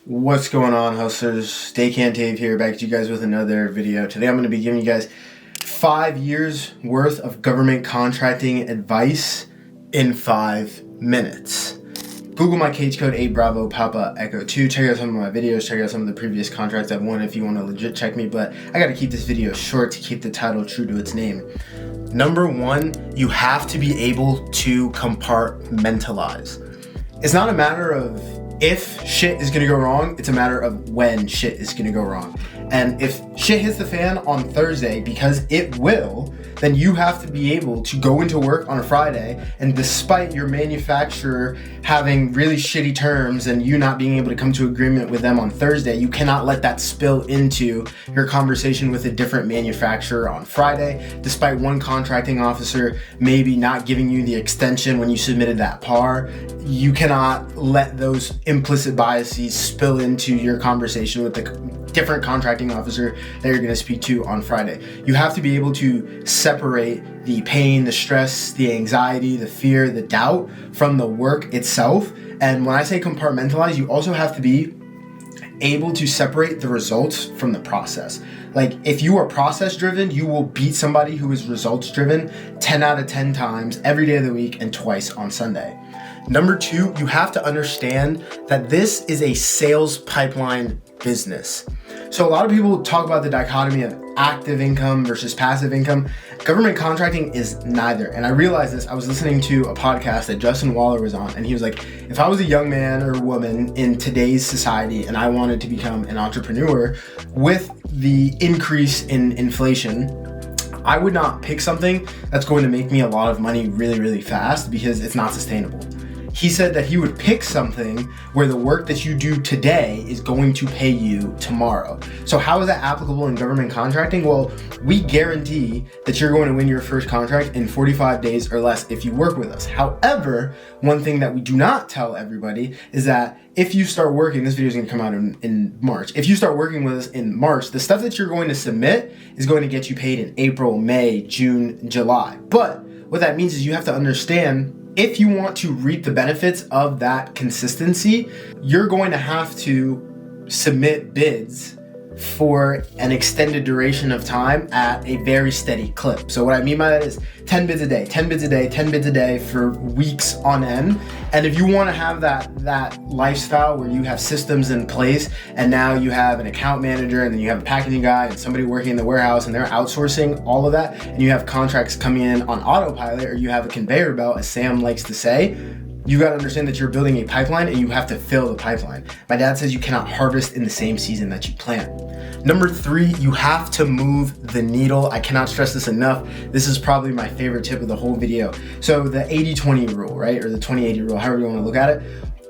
What's going on, hustlers? Daycan Dave here, back to you guys with another video. Today I'm going to be giving you guys 5 years worth of government contracting advice in 5 minutes. Google my cage code 8 Bravo Papa Echo 2. Check out some of my videos, check out some of the previous contracts I've won if you want to legit check me, but I got to keep this video short to keep the title true to its name. Number 1, you have to be able to compartmentalize. It's not a matter of if shit is gonna go wrong, it's a matter of when shit is gonna go wrong. And if shit hits the fan on Thursday, because it will, then you have to be able to go into work on a Friday, and despite your manufacturer having really shitty terms and you not being able to come to agreement with them on Thursday, you cannot let that spill into your conversation with a different manufacturer on Friday, despite one contracting officer maybe not giving you the extension when you submitted that PAR. You cannot let those implicit biases spill into your conversation with the different contracting officer that you're going to speak to on Friday. You have to be able to separate the pain, the stress, the anxiety, the fear, the doubt from the work itself. And when I say compartmentalize, you also have to be able to separate the results from the process. Like, if you are process driven, you will beat somebody who is results driven 10 out of 10 times every day of the week and twice on Sunday. Number 2, you have to understand that this is a sales pipeline business. So a lot of people talk about the dichotomy of active income versus passive income. Government contracting is neither. And I realized this, I was listening to a podcast that Justin Waller was on, and he was like, if I was a young man or woman in today's society and I wanted to become an entrepreneur, with the increase in inflation, I would not pick something that's going to make me a lot of money really, really fast because it's not sustainable. He said that he would pick something where the work that you do today is going to pay you tomorrow. So how is that applicable in government contracting? Well, we guarantee that you're going to win your first contract in 45 days or less if you work with us. However, one thing that we do not tell everybody is that if you start working, this video is going to come out in March. If you start working with us in March, the stuff that you're going to submit is going to get you paid in April, May, June, July. But what that means is you have to understand, if you want to reap the benefits of that consistency, you're going to have to submit bids for an extended duration of time at a very steady clip. So what I mean by that is 10 bids a day, 10 bids a day, 10 bids a day for weeks on end. And if you want to have that lifestyle where you have systems in place and now you have an account manager and then you have a packaging guy and somebody working in the warehouse and they're outsourcing all of that, and you have contracts coming in on autopilot, or you have a conveyor belt, as Sam likes to say, you got to understand that you're building a pipeline and you have to fill the pipeline. My dad says you cannot harvest in the same season that you plant. Number 3, you have to move the needle. I cannot stress this enough. This is probably my favorite tip of the whole video. So the 80-20 rule, right? Or the 20-80 rule, however you want to look at it.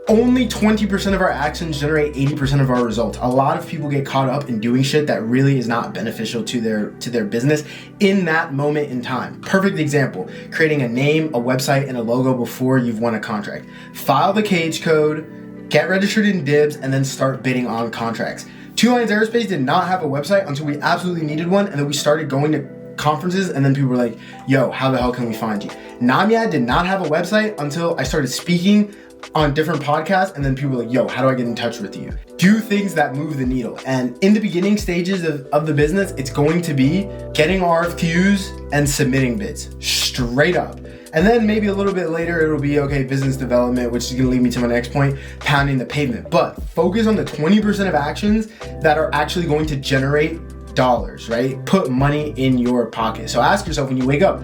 Only 20% of our actions generate 80% of our results. A lot of people get caught up in doing shit that really is not beneficial to their business in that moment in time. Perfect example, creating a name, a website, and a logo before you've won a contract. File the cage code, get registered in DIBS, and then start bidding on contracts. Two Lions Aerospace did not have a website until we absolutely needed one, and then we started going to conferences, and then people were like, yo, how the hell can we find you? Namia did not have a website until I started speaking on different podcasts, and then people were like, yo, how do I get in touch with you? Do things that move the needle. And in the beginning stages of the business, it's going to be getting RFQs and submitting bids, straight up. And then maybe a little bit later, it'll be, okay, business development, which is gonna lead me to my next point, pounding the pavement. But focus on the 20% of actions that are actually going to generate dollars, right? Put money in your pocket. So ask yourself when you wake up,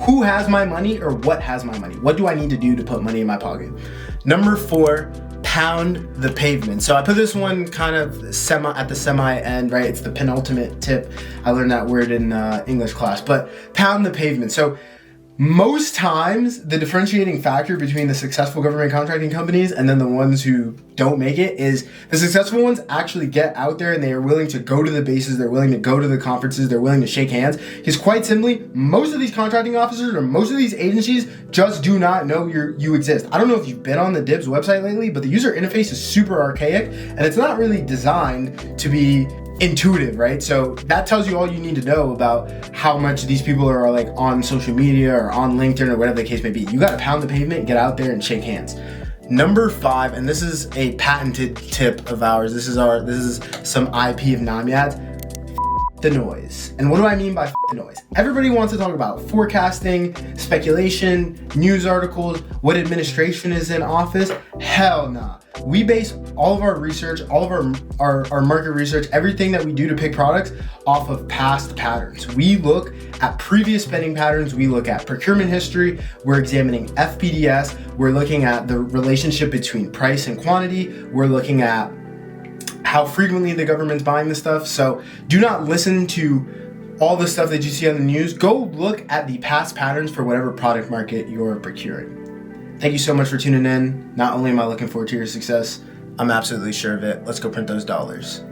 who has my money or what has my money? What do I need to do to put money in my pocket? Number 4, pound the pavement. So I put this one kind of at the semi end, right? It's the penultimate tip. I learned that word in English class, but pound the pavement. So most times, the differentiating factor between the successful government contracting companies and then the ones who don't make it is the successful ones actually get out there and they are willing to go to the bases, they're willing to go to the conferences, they're willing to shake hands. Because quite simply, most of these contracting officers or most of these agencies just do not know you exist. I don't know if you've been on the DIBS website lately, but the user interface is super archaic and it's not really designed to be intuitive, right? So that tells you all you need to know about how much these people are like on social media or on LinkedIn or whatever the case may be. You got to pound the pavement, get out there and shake hands. Number 5, and this is a patented tip of ours. This is some IP of Namiad. The noise. And what do I mean by the noise? Everybody wants to talk about forecasting, speculation, news articles, what administration is in office. Hell nah. We base all of our research, all of our market research, everything that we do to pick products off of past patterns. We look at previous spending patterns. We look at procurement history. We're examining FPDS. We're looking at the relationship between price and quantity. We're looking at how frequently the government's buying this stuff. So do not listen to all the stuff that you see on the news. Go look at the past patterns for whatever product market you're procuring. Thank you so much for tuning in. Not only am I looking forward to your success, I'm absolutely sure of it. Let's go print those dollars.